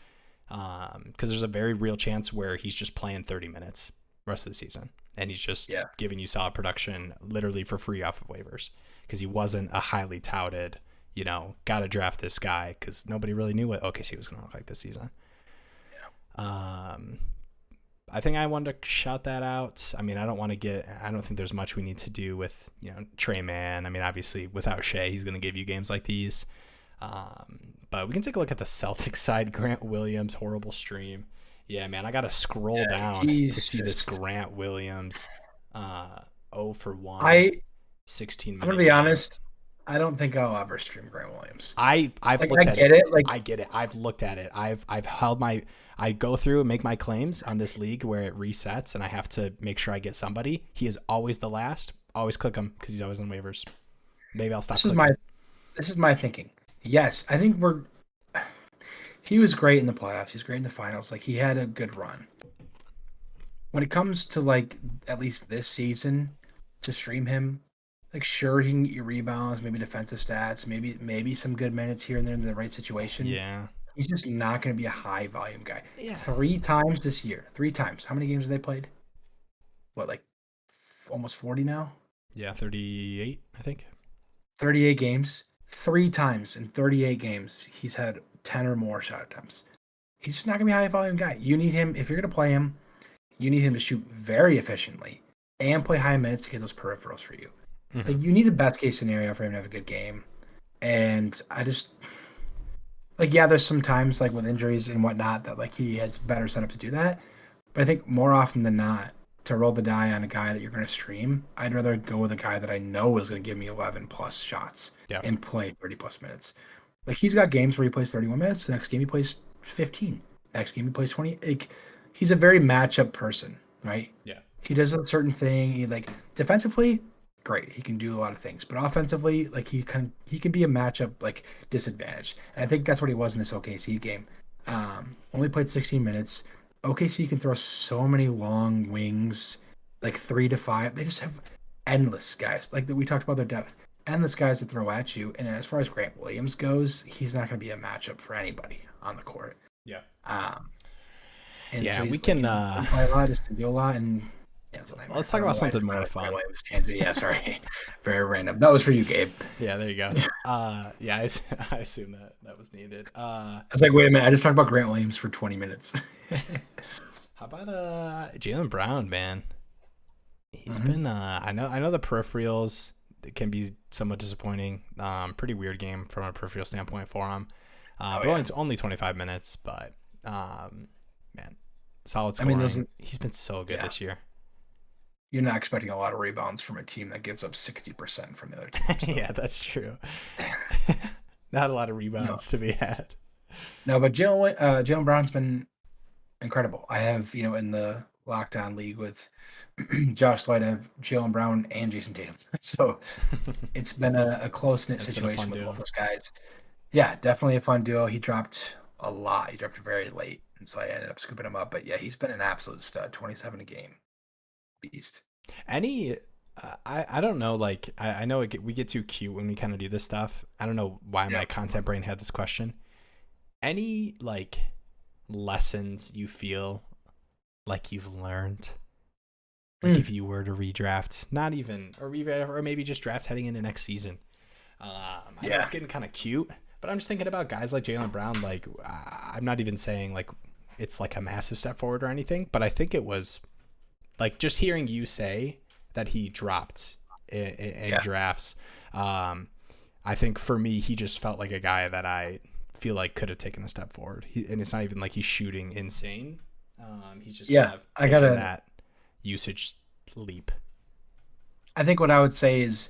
Because there's a very real chance where he's just playing 30 minutes rest of the season and he's just giving you solid production literally for free off of waivers because he wasn't a highly touted, gotta draft this guy because nobody really knew what OKC was going to look like this season. I think I wanted to shout that out. I mean, I don't think there's much we need to do with, Trey Man. I mean, obviously without Shea, he's going to give you games like these. But we can take a look at the Celtics side. Grant Williams, horrible stream. Yeah, man, I gotta scroll Yeah, down to he's see this just. Grant Williams, 0 for 1, I 16 I'm gonna minute be game. honest. I don't think I'll ever stream Grant Williams. I've Like I looked at get it. it. Like I get it. I've looked at it. I've held my. I go through and make my claims on this league where it resets, and I have to make sure I get somebody. He is always the last. Always click him because he's always on waivers. Maybe I'll stop this is my clicking. this is my thinking. Yes, I think we're. He was great in the playoffs. He's great in the finals. Like he had a good run. When it comes to like at least this season, to stream him, like sure he can get you rebounds, maybe defensive stats, maybe some good minutes here and there in the right situation. Yeah. He's just not going to be a high volume guy. Yeah. 3 times this year. 3 times. How many games have they played? What, like almost 40 now? Yeah. 38, I think. 38 games. 3 times in 38 games, he's had 10 or more shot attempts. He's just not going to be a high volume guy. You need him, if you're going to play him, you need him to shoot very efficiently and play high minutes to get those peripherals for you. Mm-hmm. Like, you need a best case scenario for him to have a good game. And I just, like, yeah, there's some times, like, with injuries and whatnot, that, like, he has better setup to do that. But I think more often than not, to roll the die on a guy that you're going to stream, I'd rather go with a guy that I know is going to give me 11 plus shots Yeah. and play 30 plus minutes. Like he's got games where he plays 31 minutes. The next game he plays 15. Next game he plays 20. Like he's a very matchup person, right? Yeah. He does a certain thing. He like defensively, great. He can do a lot of things, but offensively, like he can be a matchup like disadvantage. And I think that's what he was in this OKC game. Only played 16 minutes. OKC can throw so many long wings, like 3 to 5. They just have endless guys. Like we talked about their depth, endless guys to throw at you. And as far as Grant Williams goes, he's not going to be a matchup for anybody on the court. Yeah. Um, and so Yeah. We he's like, can. play a lot, just to do a lot, and yeah, it's a nightmare. Let's I talk don't about know why I something just more brought up Grant fun. Williams tangent. Yeah, sorry, very random. That was for you, Gabe. Yeah. There you go. Yeah. I assume that was needed. I was like, wait a minute, I just talked about Grant Williams for 20 minutes. How about Jaylen Brown, man? He's Mm-hmm. been I know the peripherals can be somewhat disappointing. Pretty weird game from a peripheral standpoint for him. Oh, But yeah. only 25 minutes, but man, solid I mean, scoring. He's been so good yeah. this year. You're not expecting a lot of rebounds from a team that gives up 60% from the other team. So. Yeah, that's true. Not a lot of No, rebounds to be had. no, but Jalen Brown's been incredible. I have, in the lockdown league with Josh Light, I have Jalen Brown and Jason Tatum. So it's been a close knit It's been a fun situation with duo. both those guys. Yeah, definitely a fun duo. He dropped a lot. He dropped very late, and so I ended up scooping him up. But yeah, he's been an absolute stud. 27 a game, beast. Any I don't know, like I know we get too cute when we kind of do this stuff. I don't know why Yeah. my content brain had this question. Any like lessons you feel like you've learned, like if you were to redraft, not even or redraft, or maybe just draft heading into next season. I know Yeah. it's getting kind of cute, but I'm just thinking about guys like Jaylen Brown. Like I'm not even saying like it's like a massive step forward or anything, but I think it was like just hearing you say that he dropped in Yeah. drafts. I think for me, he just felt like a guy that I feel like could have taken a step forward. And it's not even like he's shooting insane. He's just Yeah. kind of I taking gotta. that usage leap. I think what I would say is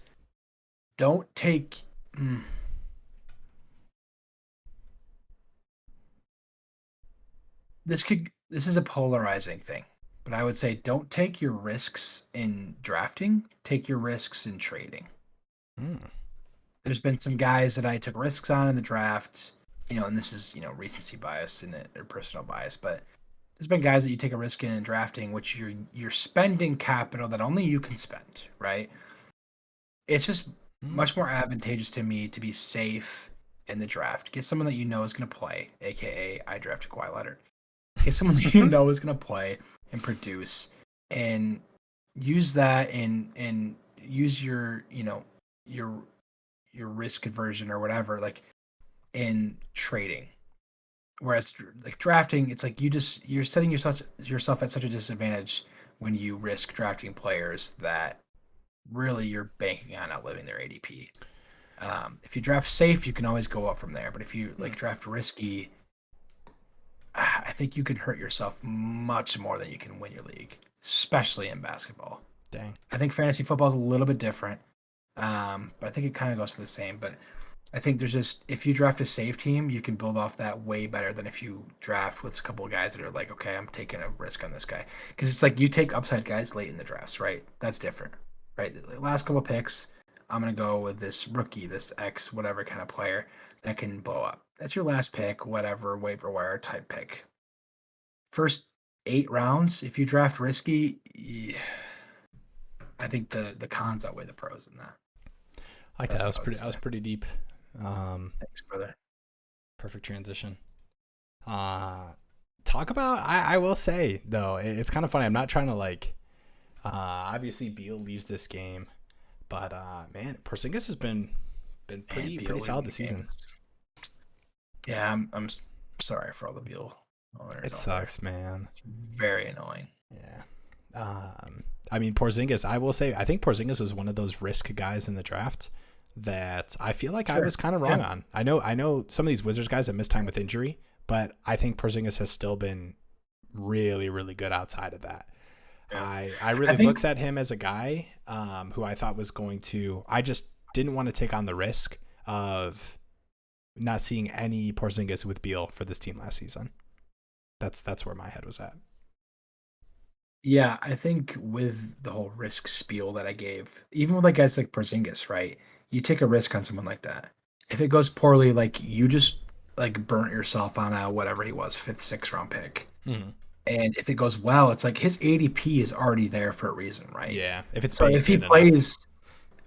don't take. This is a polarizing thing, but I would say don't take your risks in drafting. Take your risks in trading. Mm. There's been some guys that I took risks on in the draft, and this is recency bias and or personal bias, but there's been guys that you take a risk in drafting, which you're spending capital that only you can spend, right? It's just much more advantageous to me to be safe in the draft. Get someone that you know is going to play, aka I drafted Kawhi Leonard. Get someone that you know is going to play and produce, and use that and use your your risk conversion or whatever, like in trading. Whereas like drafting, it's like you're setting yourself at such a disadvantage when you risk drafting players that really you're banking on outliving their ADP. If you draft safe, you can always go up from there. But if you like draft risky, I think you can hurt yourself much more than you can win your league, especially in basketball. Dang. I think fantasy football is a little bit different, but I think it kind of goes for the same. But I think there's just if you draft a safe team, you can build off that way better than if you draft with a couple of guys that are like, okay, I'm taking a risk on this guy because it's like you take upside guys late in the drafts, right? That's different, right? The last couple of picks, I'm gonna go with this rookie, this X whatever kind of player that can blow up. That's your last pick, whatever waiver wire type pick. First 8 rounds, if you draft risky, I think the cons outweigh the pros in that. I like that. That's That what was I would pretty. That say. was pretty deep. Thanks, brother. Perfect transition. Talk about. I will say though, it's kind of funny. I'm not trying to like. Obviously, Beal leaves this game, but man, Porzingis has been Man, pretty Beal solid leading this the season. games. Yeah, I'm sorry for all the Beal owners It out there. sucks, man. It's very annoying. Yeah. I mean, Porzingis. I will say, I think Porzingis was one of those risk guys in the draft that I feel like I Sure. was kind of wrong Yeah. on. I know some of these Wizards guys have missed time with injury, but I think Porzingis has still been really, really good outside of that. Yeah. I I really think looked at him as a guy who I thought was going to. I just didn't want to take on the risk of not seeing any Porzingis with Beal for this team last season. That's where my head was at. yeah, I think with the whole risk spiel that I gave, even with like guys like Porzingis, right? You take a risk on someone like that. If it goes poorly, like you just like burnt yourself on a whatever he was, fifth, sixth round pick. Mm-hmm. And if it goes well, it's like his ADP is already there for a reason, right? Yeah, if it's So if baked he in enough. plays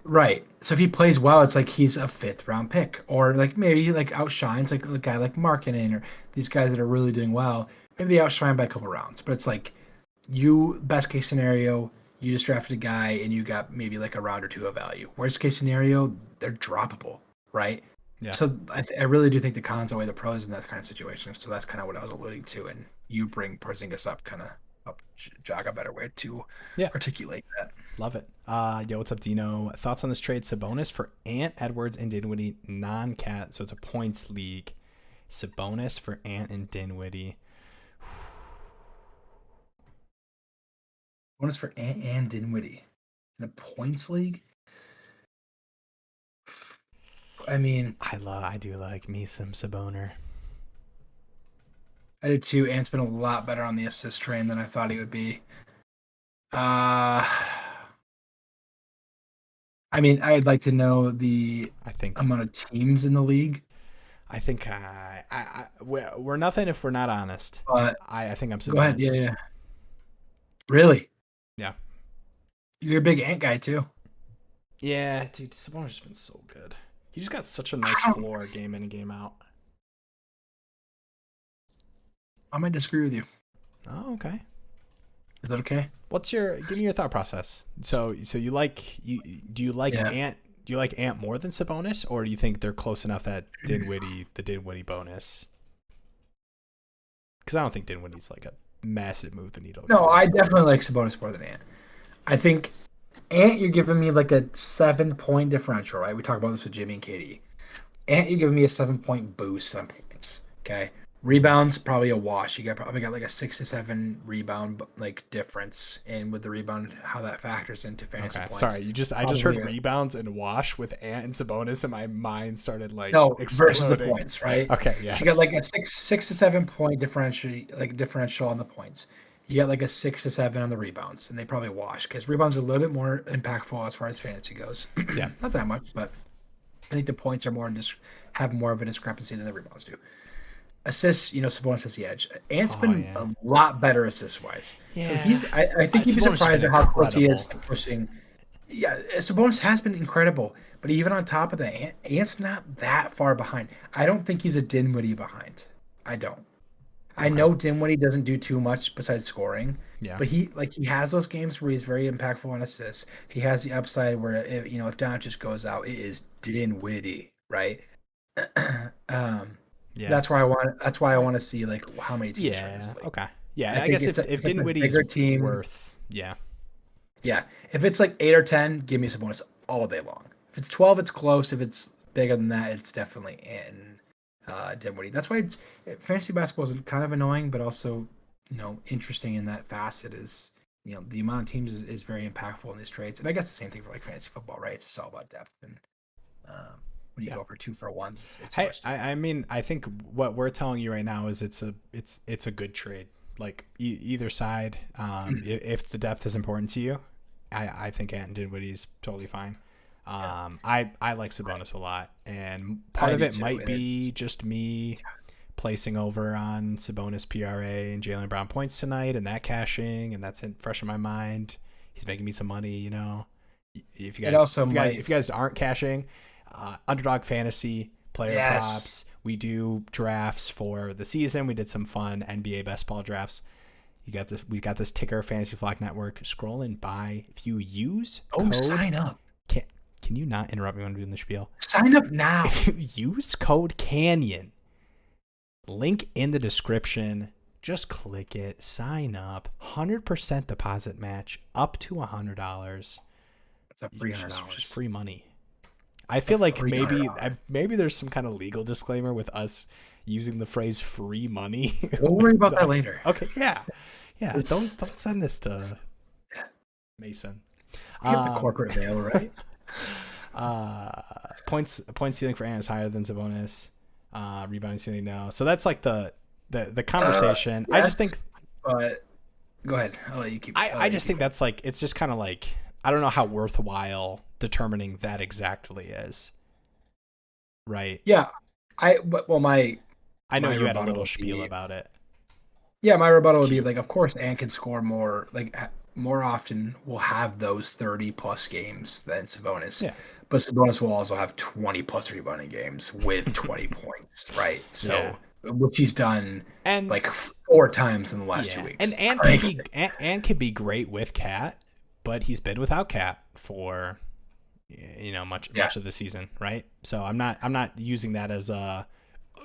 right, so if he plays well, it's like he's a fifth round pick, or like maybe he like outshines like a guy like Markkinen or these guys that are really doing well. Maybe they outshine by a couple rounds, but it's like you best case scenario, you just drafted a guy and you got maybe like a round or two of value. Worst case scenario, they're droppable, right? Yeah. So I really do think the cons outweigh the pros in that kind of situation. So that's kind of what I was alluding to, and you bring Porzingis up, kind of up jog a better way to Yeah. articulate that. Love it. Yo, what's up, Dino? Thoughts on this trade? Sabonis for Ant, Edwards, and Dinwiddie, non-cat. So it's a points league. Sabonis for Ant and Dinwiddie. Bonus for Ant and Dinwiddie in a points league. I mean, I do like me some Saboner. I did too. Ant's been a lot better on the assist train than I thought he would be. Uh, I mean, I'd like to know the I think amount of teams in the league, we're nothing if we're not honest. but I think I'm go ahead. Yeah, Sabonis. yeah. Really? Yeah. You're a big Ant guy too. Yeah, dude, Sabonis has been so good. He just got such a I nice don't. floor game in and game out. I might disagree with you. Oh, okay. Is that okay? Give me your thought process. So you like do you like Yeah. Ant do you like Ant more than Sabonis, or do you think they're close enough that the Dinwiddie bonus? Because I don't think Dinwiddie's like a massive move the needle. No, guy. I definitely like Sabonis more than Ant. I think Ant, you're giving me like a 7 point differential, right? We talk about this with Jimmy and Katie. Ant, you're giving me a 7 point boost on points. Okay. Rebounds, probably a wash. You probably got like a 6 to 7 rebound like difference, and with the rebound, how that factors into fantasy Okay, points. sorry. I just heard Probably rebounds and wash with Ant and Sabonis, and my mind started like no versus the exploding. points, right? Okay, So you got yes. like a six to 7 point differential on the points. You got like a 6 to 7 on the rebounds, and they probably wash because rebounds are a little bit more impactful as far as fantasy goes. Yeah. Not that much, but I think the points are have more of a discrepancy than the rebounds do. Assists, Sabonis has the edge. Ant's Oh been yeah. a lot better assist wise. So Yeah. I think you'd be Sabonis has surprised been at how close he is incredible. to pushing. Yeah, Sabonis has been incredible, but even on top of that, Ant's not that far behind. I don't think he's a Dinwiddie behind. I don't. I Okay. know Dinwiddie doesn't do too much besides scoring, Yeah. but he has those games where he's very impactful on assists. He has the upside where if Doncic goes out, it is Dinwiddie, right? um, Yeah. that's why I want to see like how many teams are in this Yeah. league. Okay. I Yeah. I think guess it's if if it's a Dinwiddie's bigger team, worth, yeah. yeah. If it's like 8 or 10, give me some bonus all day long. If it's 12, it's close. If it's bigger than that, it's definitely in. Dinwiddie. That's why fantasy basketball is kind of annoying, but also interesting in that facet is the amount of teams is very impactful in these trades. And I guess the same thing for like fantasy football, right? It's all about depth and when you Yeah. go for 2-for-1s, it's Hey, much I mean, I think what we're telling you right now is it's a good trade. Like either side, if the depth is important to you, I think Ant Dinwiddie's totally fine. yeah. I like Sabonis a lot, and part I of do it too. might And it's be just me placing over on Sabonis PRA and Jaylen Brown points tonight, and that cashing, and that's fresh in my mind. He's making me some money, you know. If you it guys, also if might you guys aren't cashing, Underdog Fantasy player yes. props. We do drafts for the season. We did some fun NBA best ball drafts. You got this. We got this ticker, Fantasy Flock Network. Scrolling by. If you use Oh, code, sign up. can can you not interrupt me when I'm doing the spiel? Sign up now. If you use code Canyon, link in the description. Just click it. Sign up. 100% deposit match up to $100. It's a free Just $100. free money. I A feel like free $100. maybe there's some kind of legal disclaimer with us using the phrase "free money." We'll worry about that later. Okay, yeah. Don't send this to Mason. We have the Um, corporate veil, right? points ceiling for Ant is higher than Sabonis. Rebounding ceiling no. So that's like the conversation. I just Yes, think but go ahead. I'll let you keep. I just think that's like it's just kind of like I don't know how worthwhile determining that exactly is. Right. Yeah, well, I know my you had a rebuttal little would spiel be about it. my It's rebuttal would be cute. like, of course, Ant can score more. Like more often, will have those 30+ games than Sabonis, Yeah. but Sabonis will also have 20+ rebounding games with 20 points, right? Yeah. So which he's done And like 4 times in the last two yeah. And weeks. Ant can Like, be Ant can be great with Cat, but he's been without Cat for yeah, much of the season, right? So I'm not using that as a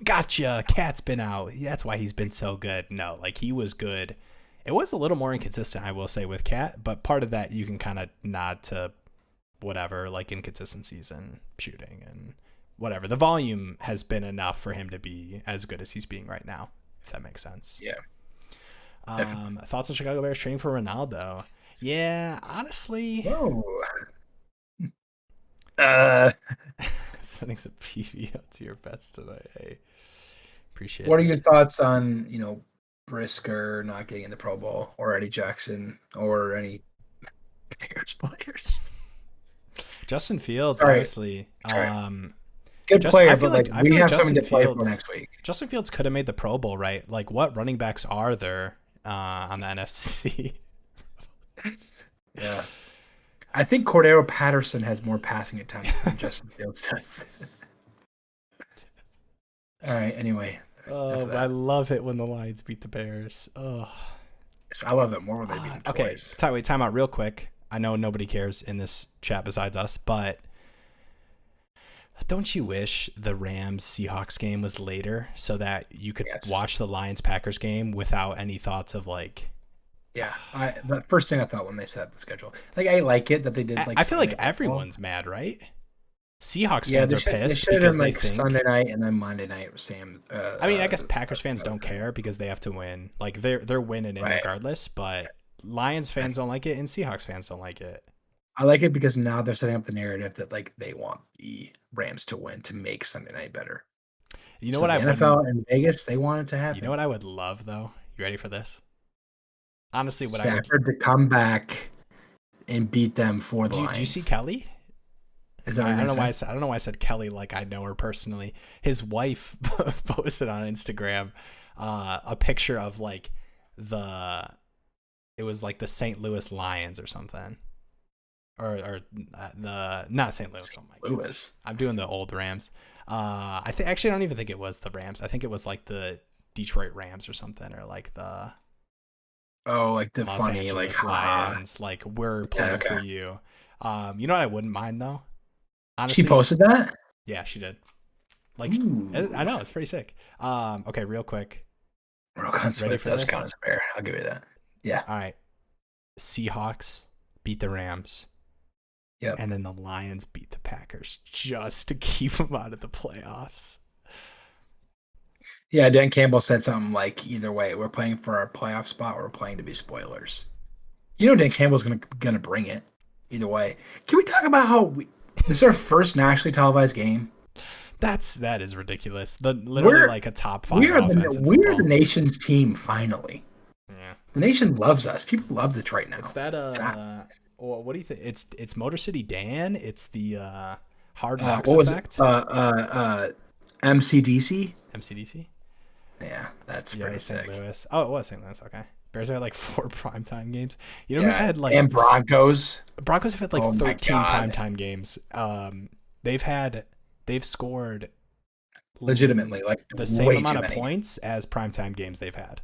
gotcha, Cat's been out. That's why he's been so good. No, like he was good. It was a little more inconsistent, I will say, with Cat, but part of that you can kind of nod to whatever, like inconsistencies in shooting and whatever. The volume has been enough for him to be as good as he's being right now, if that makes sense. yeah, definitely. Thoughts on Chicago Bears trading for Ronaldo? Yeah, honestly, Whoa. Uh, sending some PV out to your bets tonight. Hey, appreciate what are it. your thoughts on Brisker not getting in the Pro Bowl, or Eddie Jackson, or any Bears players? Justin Fields, Sorry, honestly. sorry. Good player, but like I we feel like have something to play for next week. Justin Fields could have made the Pro Bowl, right? Like, what running backs are there on the NFC? Yeah, I think Cordero Patterson has more passing attempts than Justin Fields does. All right. Anyway, enough of I that. love it when the Lions beat the Bears. Oh, I love it more when they beat them okay. twice. Time out real quick. I know nobody cares in this chat besides us, but don't you wish the Rams Seahawks game was later so that you could Yes. watch the Lions Packers game without any thoughts of like Yeah. The first thing I thought when they set the schedule, like I like it that they did like I feel Sunday like Night Football. everyone's mad, right? Seahawks Yeah, fans they are should they pissed should have done because they like Sunday think night and then Monday night. Sam. I mean, I guess Packers fans don't care because they have to win. Like they're winning in Right. regardless, but Lions fans don't like it and Seahawks fans don't like it. I like it because now they're setting up the narrative that like they want the Rams to win to make Sunday night better. You know So what the I NFL wouldn't and Vegas, they want it to you know happen. what I would love though? You ready for this? Honestly, what I would Stafford to come back and beat them for the do you see Lions. Kelly? Is that what I you're don't gonna know why say? I don't know why I said Kelly like I know her personally. His wife posted on Instagram a picture of like the it was like the St. Louis Lions or something. Or the not St. Louis. Oh my god. Louis. I'm doing the old Rams. I think actually I don't even think it was the Rams. I think it was like the Detroit Rams or something or like the Oh, like the Los funny, like, Angeles haha. Lions. Like we're Yeah, playing for okay. you. You know what I wouldn't mind though? She Honestly, posted that? yeah, she did. Like I Ooh. know it's pretty sick. Okay, real quick. Roquan Ready Smith for does count this? as a bear. I'll give you that. Yeah. All right. Seahawks beat the Rams, Yep. and then the Lions beat the Packers just to keep them out of the playoffs. Yeah, Dan Campbell said something like, either way, we're playing for our playoff spot or we're playing to be spoilers. Dan Campbell's gonna bring it either way. Can we talk about how this is our first nationally televised game? That is ridiculous. The literally We're like a top we five are the offense in we are the football. nation's team finally. Yeah, The nation loves us. People love this right it's now. that God, well, what do you think? It's Motor City Dan. It's the Hard Knocks what was it? effect. MCDC. MCDC. Yeah, that's Yeah, it pretty was St. sick. Louis. Oh, it was St. Louis. Okay. Bears had like 4 primetime games. You know who's Yeah, had like and Broncos. Broncos have had like Oh my 13 God, primetime games. They've scored legitimately, like the same way too amount of many. points as primetime games they've had.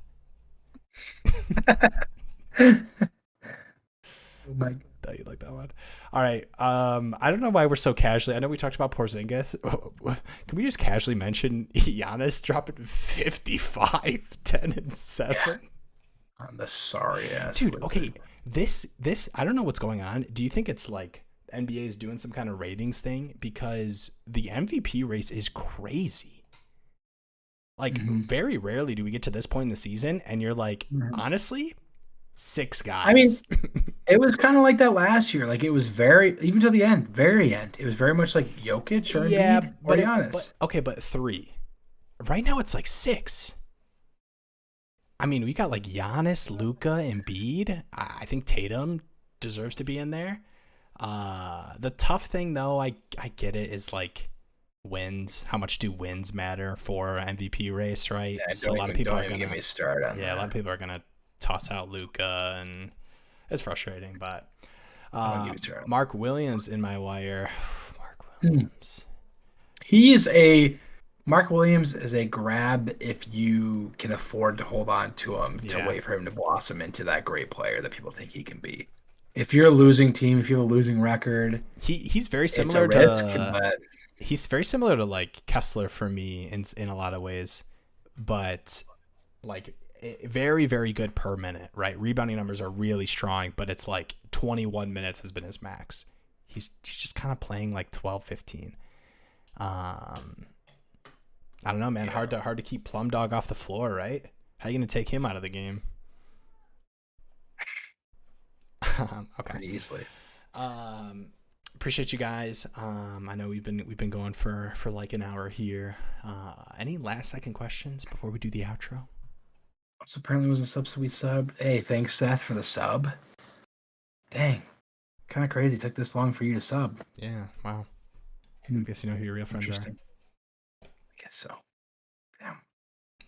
Oh my. Thought you like that one. All right. I don't know why we're so casually. I know we talked about Porzingis. Can we just casually mention Giannis dropping 55, 10, and 7? Yeah, I'm the sorry ass Dude, wizard. okay. This I don't know what's going on. Do you think it's like the NBA is doing some kind of ratings thing? Because the MVP race is crazy. Like, Mhm. very rarely do we get to this point in the season and you're like, Mhm. honestly, six I mean, guys. it was kind of like that last year. Like it was very, even to the end, very end. It was very much like Jokic or Yeah, Embiid or but Giannis. okay, but three. Right now it's like six. I mean, we got like Giannis, Luca, Embiid. I think Tatum deserves to be in there. The tough thing though, I get it, is like wins. How much do wins matter for MVP race, right? Yeah, So a lot of people don't are even get gonna, me started on yeah, a lot that. of people are gonna toss out Luca, and it's frustrating. But Don't get me started. Mark Williams in my wire. Mark Hmm. Williams. He is a Mark Williams is a grab if you can afford to hold on to him to Yeah, wait for him to blossom into that great player that people think he can be. If you're a losing team, if you have a losing record, he's very it's a similar risk, to but like Kessler for me in a lot of ways, but like very very good per minute, right? Rebounding numbers are really strong, but it's like 21 minutes has been his max. He's just kind of playing like 12, 15. I don't know, man. yeah, Hard to keep Plum Dog off the floor, right? How you gonna take him out of the game? Okay. pretty easily. Um, Appreciate you guys. I know we've been going for like an hour here. Any last second questions before we do the outro? So apparently it was a sub, so we subbed. Hey, thanks Seth for the sub. Dang, kind of crazy. It took this long for you to sub. Yeah. Wow. I Hmm, guess you know who your real friends are. interesting. I guess so. Damn,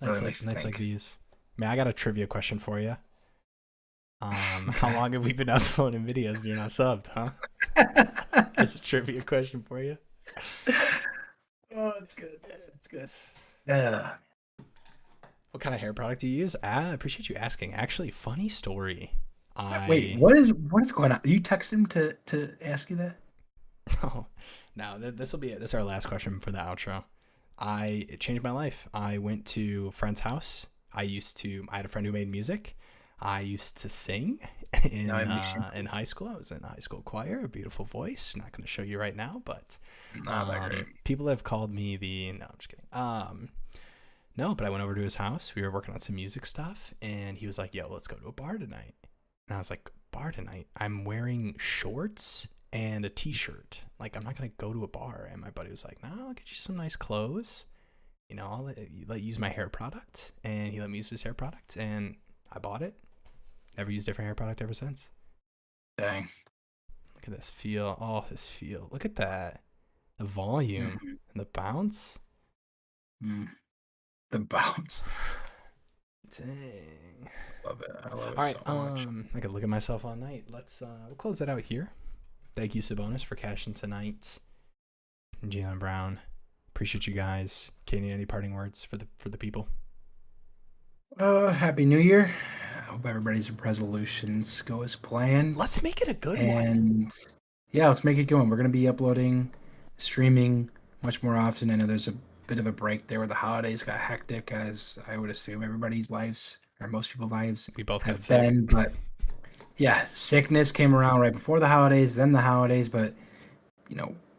really makes you Nights like think. these. Man, I got a trivia question for you. How long have we been uploading videos and you're not subbed, huh? That's a trivia question for you. Oh, it's good. It's good. Yeah. What kind of hair product do you use? I appreciate you asking. Actually, funny story. Wait, I what is going on? You text him to ask you that? Oh, now this will be it. This is our last question for the outro. It changed my life. I went to a friend's house. I had a friend who made music. I used to sing No, it makes you in high school. I was in a high school choir, a beautiful voice. Not going to show you right now, but not that great. people have called me the. No, I'm just kidding. No, but I went over to his house. We were working on some music stuff, and he was like, "Yo, let's go to a bar tonight." And I was like, "Bar tonight? I'm wearing shorts and a t-shirt. Like, I'm not gonna go to a bar." And my buddy was like, "No, I'll get you some nice clothes. You know, I'll let you use my hair product." And he let me use his hair product, and I bought it. Never used different hair product ever since. Dang. Look at this feel. Oh, this feel. Look at that. The volume Mhm. and the bounce. Mm. The bounce. Dang. Love it. I love it All right. so much. I could look at myself all night. We'll close that out here. Thank you, Sabonis, for cashing tonight. And Jalen Brown. Appreciate you guys. Katie, any parting words for the people? Happy New Year. I hope everybody's resolutions go as planned. Let's make it a good one. And yeah, let's make it going. We're gonna be uploading, streaming much more often. I know there's a bit of a break there where the holidays got hectic, as I would assume everybody's lives or most people's lives We both got have sick. been. But yeah, sickness came around right before the holidays, then the holidays. But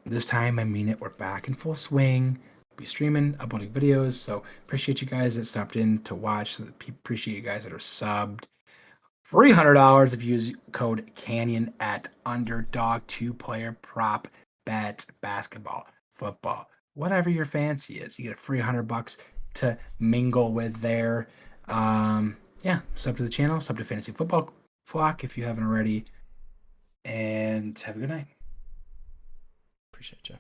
this time I mean it. We're back in full swing. be streaming, uploading videos. So appreciate you guys that stopped in to watch. Appreciate you guys that are subbed. $300 if you use code Canyon at Underdog 2-player prop bet basketball, football, whatever your fancy is. You get a free $100 to mingle with there. Yeah, sub to the channel, sub to Fantasy Football Flock if you haven't already. And have a good night. Appreciate you.